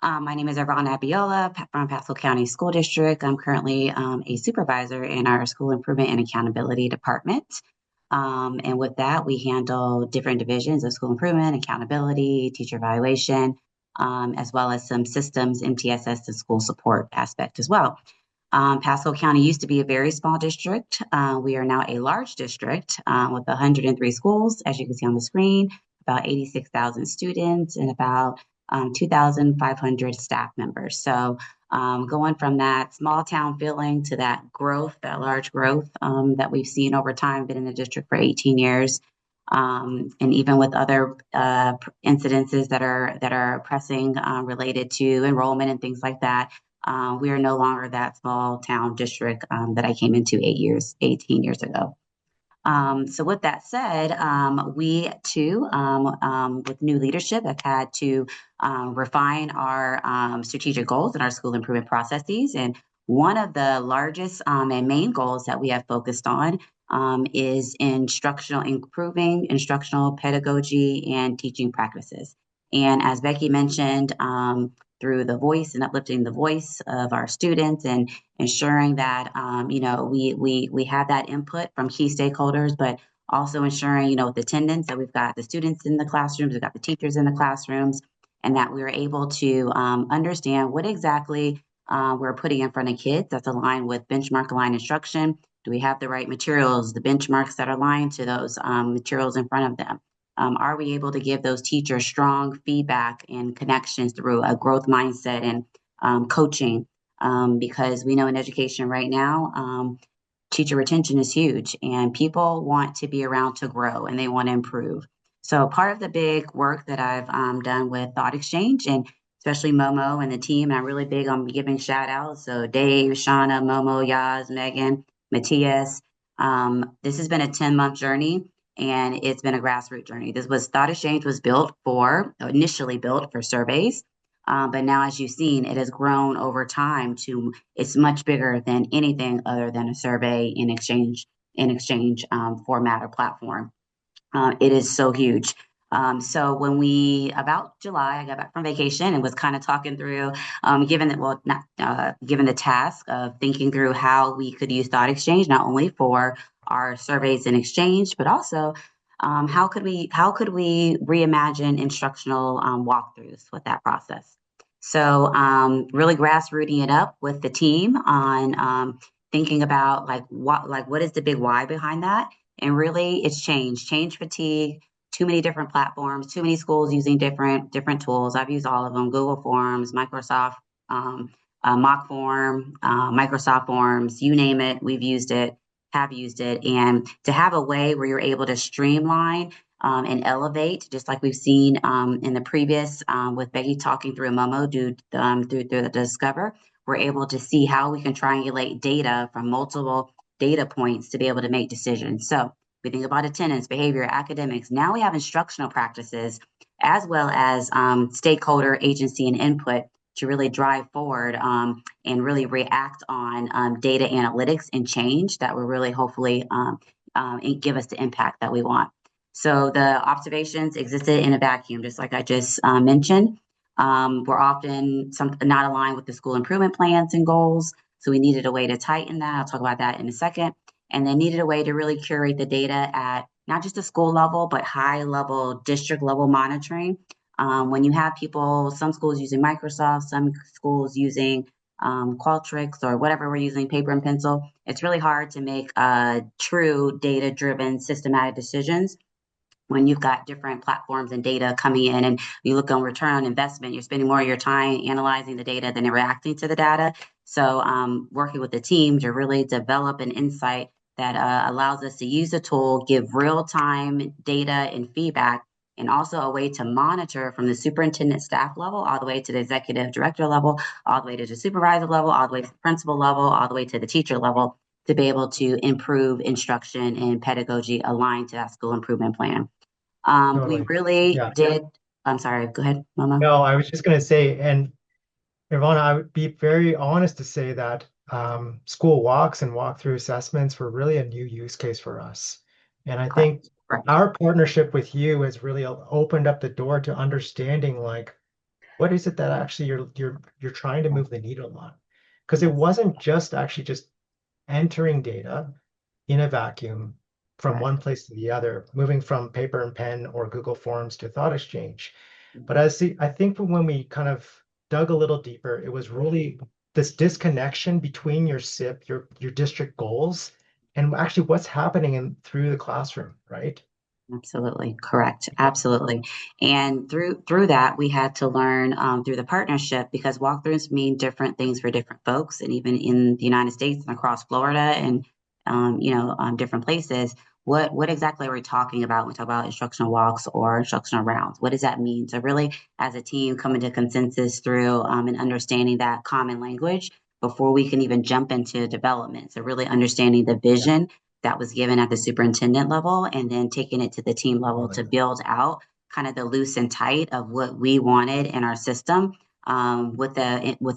My name is Iravonia Abiola from Pasco County School District. I'm currently a supervisor in our School Improvement and Accountability Department. And with that, we handle different divisions of school improvement, accountability, teacher evaluation, as well as some systems, MTSS, and school support aspect as well. Pasco County used to be a very small district. We are now a large district with 103 schools, as you can see on the screen, about 86,000 students, and about 2,500 staff members. So going from that small town feeling to that growth, that large growth that we've seen over time, been in the district for 18 years. And even with other incidences that are pressing related to enrollment and things like that, we are no longer that small town district that I came into 18 years ago. So with that said, we too, with new leadership, have had to refine our strategic goals and our school improvement processes. And one of the largest and main goals that we have focused on is improving instructional pedagogy and teaching practices. And as Becky mentioned, through the voice and uplifting the voice of our students and ensuring that we have that input from key stakeholders, but also ensuring with attendance that we've got the students in the classrooms, we've got the teachers in the classrooms, and that we're able to understand what exactly we're putting in front of kids that's aligned with benchmark aligned instruction. Do we have the right materials, the benchmarks that are aligned to those materials in front of them? Are we able to give those teachers strong feedback and connections through a growth mindset and coaching? Because we know in education right now, teacher retention is huge and people want to be around to grow and they want to improve. So part of the big work that I've done with ThoughtExchange and especially Momo and the team, and I'm really big on giving shout outs. So Dave, Shauna, Momo, Yaz, Megan, Matthias. This has been a 10-month journey and it's been a grassroots journey. ThoughtExchange was initially built for surveys. But now, as you've seen, it has grown over time to it's much bigger than anything other than a survey in exchange format or platform. It is so huge. So about July, I got back from vacation and was kind of talking through, given the task of thinking through how we could use ThoughtExchange not only for our surveys and exchange, but also how could we reimagine instructional walkthroughs with that process. So really grassrooting it up with the team on thinking about what is the big why behind that, and really it's change fatigue, too many different platforms, too many schools using different tools. I've used all of them: Google Forms, Microsoft Mock Form, Microsoft Forms, you name it, we've used it, have used it. And to have a way where you're able to streamline and elevate, just like we've seen in the previous with Becky talking through Momo through the Discover, we're able to see how we can triangulate data from multiple data points to be able to make decisions. So we think about attendance, behavior, academics. Now we have instructional practices as well as stakeholder agency and input to really drive forward and really react on data analytics and change that will really hopefully give us the impact that we want. So the observations existed in a vacuum, just like I just mentioned. We're often not aligned with the school improvement plans and goals. So we needed a way to tighten that. I'll talk about that in a second. And then needed a way to really curate the data at not just the school level, but high level, district level monitoring. When you have people, some schools using Microsoft, some schools using Qualtrics or whatever we're using, paper and pencil, it's really hard to make true data driven systematic decisions when you've got different platforms and data coming in and you look on return on investment, you're spending more of your time analyzing the data than reacting to the data. So working with the team to really develop an insight that allows us to use the tool, give real-time data and feedback, and also a way to monitor from the superintendent staff level all the way to the executive director level, all the way to the supervisor level, all the way to the principal level, all the way to the teacher level to be able to improve instruction and pedagogy aligned to that school improvement plan. We Totally. really Yeah. did. I'm sorry, go ahead, Mama. No, I was just going to say, and Ivana, I would be very honest to say that school walks and walkthrough assessments were really a new use case for us. And I think Correct. our partnership with you has really opened up the door to understanding like what is it that actually you're trying to Yeah. move the needle on? Because it Yes, wasn't just actually just entering data in a vacuum from correct. one place to the other, moving from paper and pen or Google Forms to Thought Exchange. But Mhm. I think when we kind of dug a little deeper, it was really this disconnection between your SIP, your district goals, and actually what's happening through the classroom, right? Absolutely correct. Absolutely. And through that, we had to learn through the partnership because walkthroughs mean different things for different folks, and even in the United States and across Florida and different places. What exactly are we talking about when we talk about instructional walks or instructional rounds? What does that mean? So really, as a team, coming to consensus through and understanding that common language before we can even jump into development. So really understanding the Yeah, vision that was given at the superintendent level and then taking it to the team level totally. to build out kind of the loose and tight of what we wanted in our system with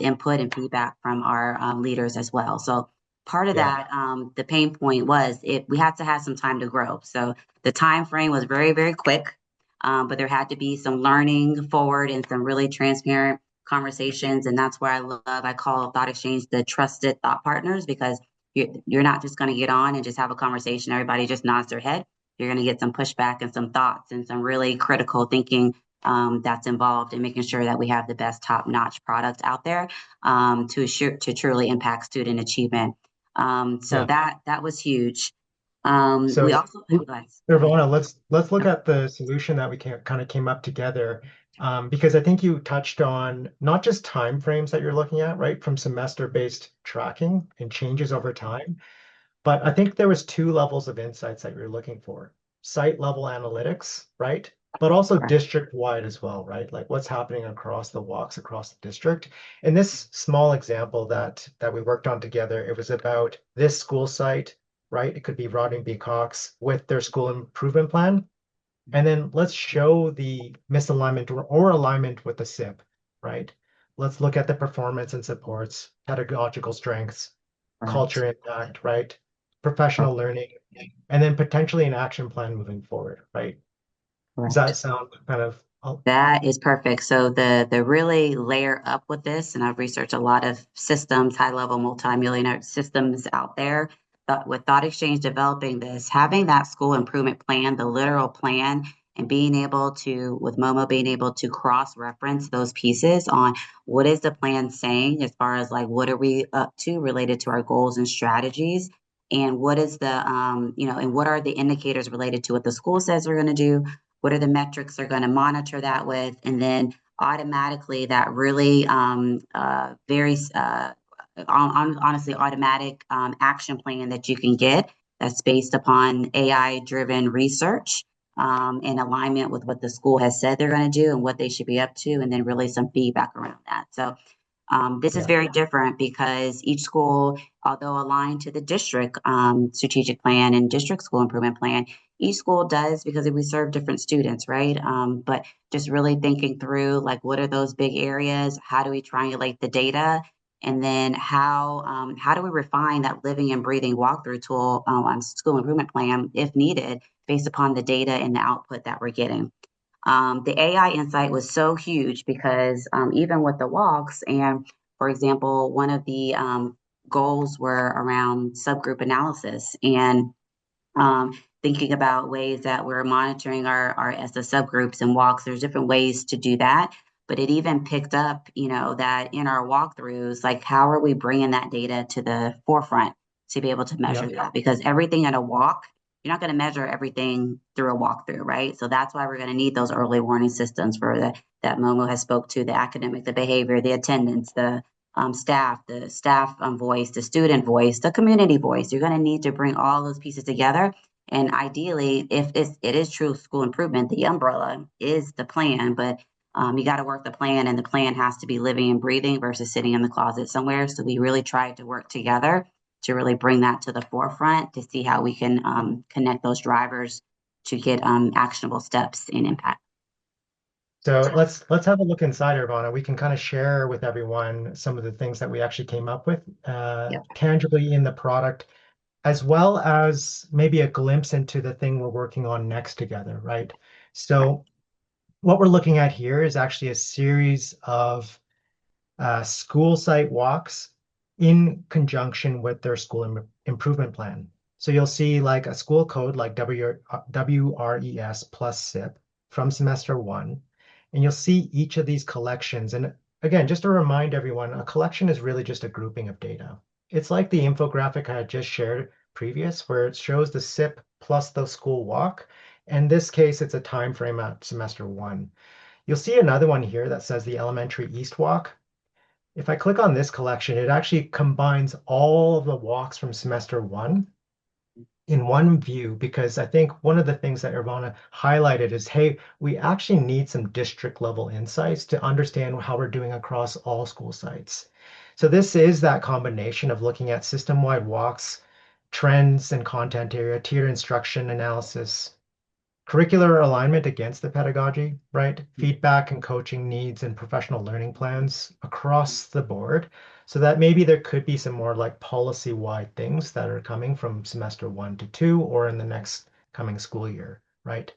input and feedback from our leaders as well. So part of Yeah, that, the pain point was we had to have some time to grow. So the time frame was very, very quick, but there had to be some learning forward and some really transparent conversations. And that's where I call Thought Exchange the trusted thought partners because you're not just going to get on and just have a conversation. Everybody just nods their head. You're going to get some pushback and some thoughts and some really critical thinking that's involved in making sure that we have the best top-notch product out there to truly impact student achievement. So yeah. that was huge. We So, also go ahead. Nirvana, let's look Yep, at the solution that we kind of came up together, because I think you touched on not just time frames that you're looking at, right, from semester-based tracking and changes over time, but I think there was two levels of insights that you're looking for. Site level analytics, right? But also correct, district wide as well, right? Like what's happening across the walks across the district. In this small example that we worked on together, it was about this school site, right? It could be Rodney B. Cox with their school improvement plan. And then let's show the misalignment or alignment with the SIP, right? Let's look at the performance and supports, pedagogical strengths, correct, culture impact, right? Professional learning, and then potentially an action plan moving forward, right? Does that correct. sound kind of, oh, That is perfect. So the really layer up with this, and I've researched a lot of systems, high level multi-millionaire systems out there. But with Thought Exchange developing this, having that school improvement plan, the literal plan, and being able to, with Momo, being able to cross reference those pieces on what is the plan saying as far as like what are we up to related to our goals and strategies, and what is the and what are the indicators related to what the school says we're going to do, what are the metrics they're going to monitor that with, and then automatically that really very honestly automatic action plan that you can get that's based upon AI driven research in alignment with what the school has said they're going to do and what they should be up to, and then really some feedback around that. So this is yeah. very different because each school, although aligned to the district strategic plan and district school improvement plan, each school does because we serve different students, right? But just really thinking through like what are those big areas? How do we triangulate the data? And then how do we refine that living and breathing walkthrough tool on school improvement plan if needed, based upon the data and the output that we're getting? The AI insight was so huge because even with the walks, and for example, one of the goals were around subgroup analysis and um, thinking about ways that we're monitoring our ESSA subgroups and walks. There's different ways to do that, but it even picked up, that in our walkthroughs, like how are we bringing that data to the forefront to be able to measure Yeah. that? Because everything in a walk, you're not going to measure everything through a walkthrough, right? So that's why we're going to need those early warning systems for that Momo has spoke to, the academic, the behavior, the attendance, the staff voice, the student voice, the community voice. You're going to need to bring all those pieces together. And ideally, if it is true school improvement, the umbrella is the plan, but you got to work the plan, and the plan has to be living and breathing versus sitting in the closet somewhere. So we really tried to work together to really bring that to the forefront to see how we can connect those drivers to get actionable steps in impact. So let's have a look inside Irvana. We can kind of share with everyone some of the things that we actually came up with Yep. tangibly in the product, as well as maybe a glimpse into the thing we're working on next together, right? Right. So what we're looking at here is actually a series of school site walks in conjunction with their school improvement plan. So you'll see like a school code like WRES plus SIP from semester one, and you'll see each of these collections. And again, just to remind everyone, a collection is really just a grouping of data. It's like the infographic I had just shared previous, where it shows the SIP plus the school walk. In this case, it's a time frame at semester one. You'll see another one here that says the elementary east walk. If I click on this collection, it actually combines all of the walks from semester one in one view, because I think one of the things that Irvana highlighted is, hey, we actually need some district level insights to understand how we're doing across all school sites. So this is that combination of looking at system-wide walks, trends and content area, tiered instruction analysis, curricular alignment against the pedagogy, right? Feedback and coaching needs and professional learning plans across the board. So that maybe there could be some more like policy-wide things that are coming from semester one to two or in the next coming school year, right?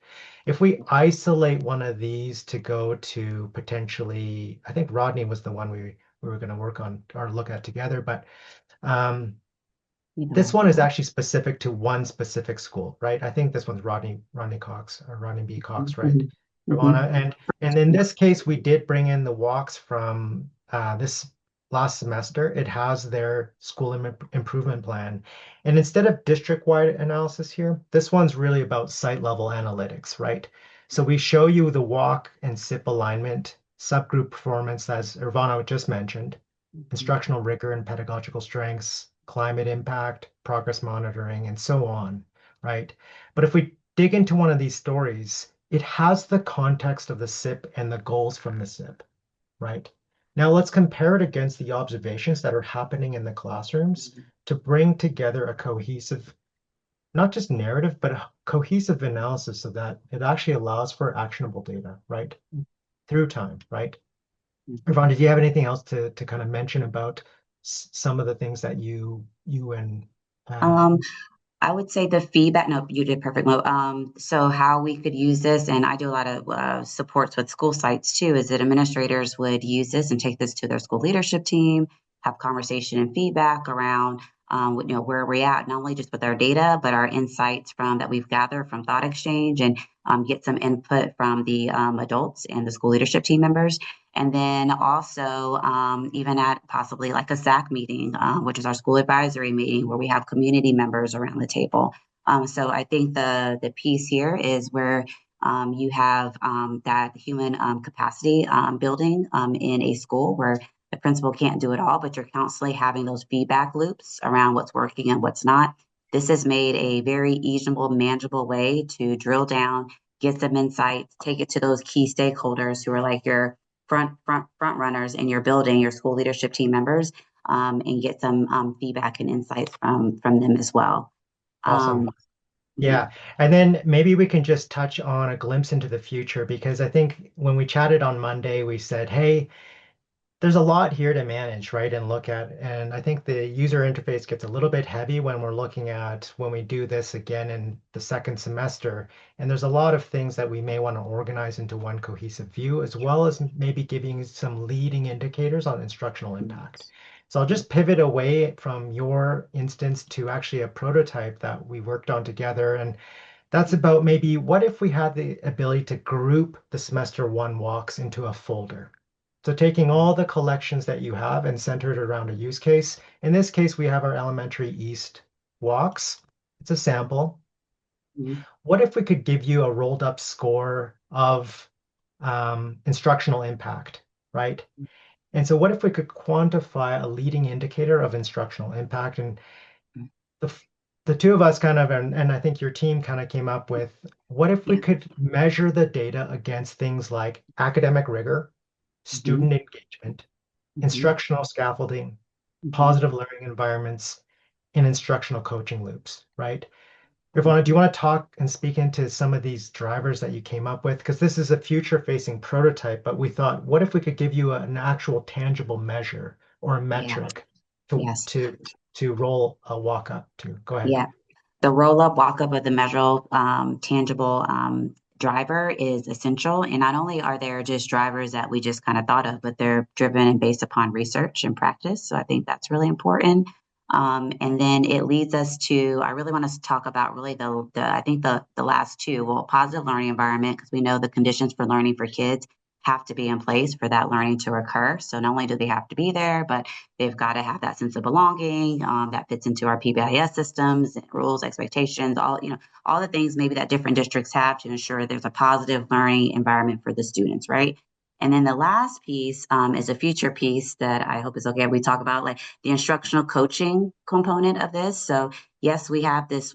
If we isolate one of these to go to potentially, I think Rodney was the one we were going to work on or look at together, but um, You this know. one is actually specific to one specific school, right? I think this one's Rodney Cox or Rodney B. Cox, right? Mhm. Mhm. Ravana. And in this case, we did bring in the walks from this last semester. It has their school improvement plan. And instead of district-wide analysis here, this one's really about site level analytics, right? So we show you the walk and SIP alignment, subgroup performance, as Irvana just mentioned, Mhm. instructional rigor and pedagogical strengths, climate impact, progress monitoring, and so on, right? But if we dig into one of these stories, it has the context of the SIP and the goals from the SIP, right? Now let's compare it against the observations that are happening in the classrooms to bring together a cohesive, not just narrative, but a cohesive analysis so that it actually allows for actionable data, right? Through time, right? Yvonne, did you have anything else to kind of mention about some of the things that you and uh, Um, I would say the feedback, no, you did perfect. Mo. So how we could use this, and I do a lot of supports with school sites too, is that administrators would use this and take this to their school leadership team, have conversation and feedback around, where we're at, not only just with our data, but our insights from that we've gathered from ThoughtExchange and get some input from the adults and the school leadership team members. And then also, even at possibly like a SAC meeting, which is our school advisory meeting, where we have community members around the table. So I think the piece here is where you have that human capacity building in a school where the principal can't do it all, but you're constantly having those feedback loops around what's working and what's not. This has made a very easable, manageable way to drill down, get some insights, take it to those key stakeholders who are like your front runners in your building, your school leadership team members, and get some feedback and insights from them as well. awesome. Um, mhm. Yeah. And then maybe we can just touch on a glimpse into the future because I think when we chatted on Monday, we said, hey, there's a lot here to manage, right, and look at. And I think the user interface gets a little bit heavy when we're looking at when we do this again in the second semester. And there's a lot of things that we may want to organize into one cohesive view, as well as maybe giving some leading indicators on instructional impact. So I'll just pivot away from your instance to actually a prototype that we worked on together. And that's about maybe what if we had the ability to group the semester one walks into a folder? So taking all the collections that you have and centered around a use case. In this case, we have our elementary east walks. It's a sample. Mhm. What if we could give you a rolled up score of instructional impact, right? And so what if we could quantify a leading indicator of instructional impact? And the the two of us kind of and I think your team kind of came up with what if we Yeah. could measure the data against things like academic rigor, Mhm. student engagement, Mhm. instructional scaffolding, Mhm. positive learning environments, and instructional coaching loops, right? Ivana, do you Mhm. want to talk and speak into some of these drivers that you came up with? Because this is a future-facing prototype, but we thought, what if we could give you an actual tangible measure or a Yeah. metric to Yes. to to roll a walk up to? Go ahead. Yeah. The roll up, walk up of the measurable, tangible driver is essential. And not only are there just drivers that we just kind of thought of, but they're driven and based upon research and practice. So I think that's really important. And then it leads us to, I really want us to talk about really I think the last two, well, positive learning environment, because we know the conditions for learning for kids have to be in place for that learning to occur. So not only do they have to be there, but they've got to have that sense of belonging that fits into our PBIS systems, rules, expectations, all the things maybe that different districts have to ensure there's a positive learning environment for the students, right? And then the last piece is a future piece that I hope is okay. We talk about like the instructional coaching component of this. So yes, we have this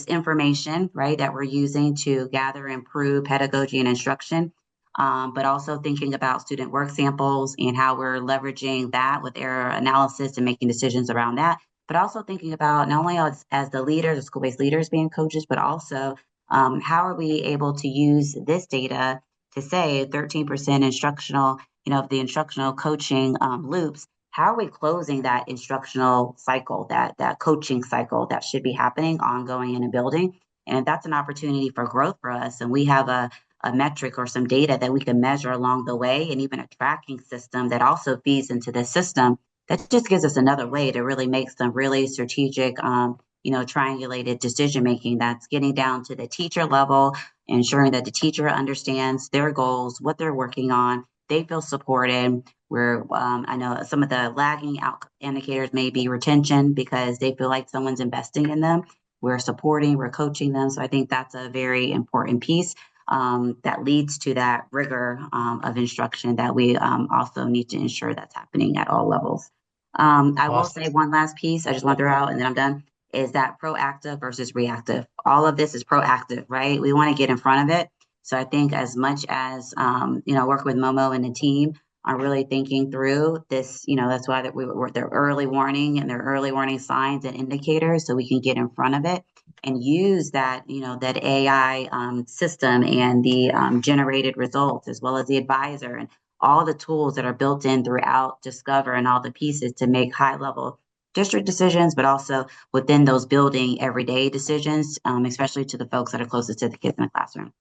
information, right, that we're using to gather, improve pedagogy and instruction, but also thinking about student work samples and how we're leveraging that with error analysis and making decisions around that. But also thinking about not only as the leaders, the school-based leaders being coaches, but also how are we able to use this data to say 13% instructional, the instructional coaching loops, how are we closing that instructional cycle, that coaching cycle that should be happening ongoing in a building? And that's an opportunity for growth for us. And we have a metric or some data that we can measure along the way, and even a tracking system that also feeds into the system that just gives us another way to really make some really strategic, triangulated decision making that's getting down to the teacher level, ensuring that the teacher understands their goals, what they're working on, they feel supported. Where I know some of the lagging out indicators may be retention because they feel like someone's investing in them. We're supporting, we're coaching them. So I think that's a very important piece that leads to that rigor of instruction that we also need to ensure that's happening at all levels. I will Awesome. say one last piece I just want to throw out and then I'm done is that proactive versus reactive. All of this is proactive, right? We want to get in front of it. So I think as much as, work with Momo and the team are really thinking through this, that's why that we were their early warning and their early warning signs and indicators so we can get in front of it and use that, that AI system and the generated results as well as the advisor and all the tools that are built in throughout Discover and all the pieces to make high level district decisions, but also within those building everyday decisions, especially to the folks that are closest to the kids in the classroom.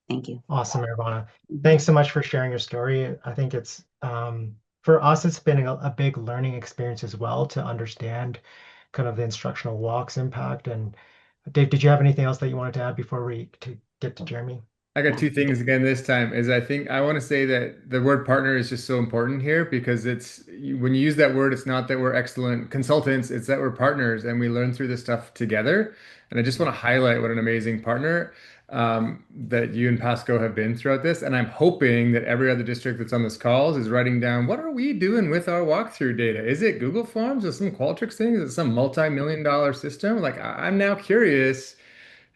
Thank you. Awesome, Irvana. Mhm. Thanks so much for sharing your story. I think it's for us, it's been a big learning experience as well to understand kind of the instructional walks impact. And Dave, did you have anything else that you wanted to add before we to get to Jeremy? I got Yeah, two you things did. again this time. Is I think I want to say that the word partner is just so important here because when you use that word, it's not that we're excellent consultants, it's that we're partners and we learn through this stuff together. And I just want to highlight what an amazing partner that you and Pasco have been throughout this. And I'm hoping that every other district that's on this calls is writing down what are we doing with our walkthrough data? Is it Google Forms? Is it some Qualtrics thing? Is it some multi-million dollar system? Like I'm now curious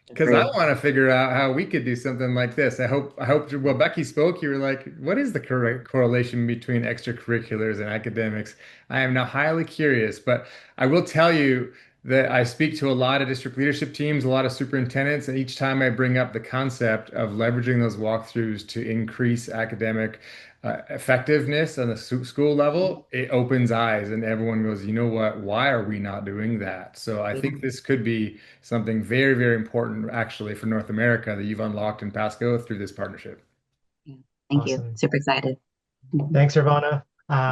because I Agree. want to figure out how we could do something like this. I hope, well, Becky spoke, you were like, what is the correct correlation between extracurriculars and academics? I am now highly curious, but I will tell you that I speak to a lot of district leadership teams, a lot of superintendents, and each time I bring up the concept of leveraging those walkthroughs to increase academic effectiveness on the school level, it opens eyes and everyone goes, you know what? Why are we not doing that? So I Yeah, think this could be something very, very important actually for North America that you've unlocked in Pasco through this partnership. yeah. Thank you. Awesome. Super excited. Mhm. Thanks, Irvana.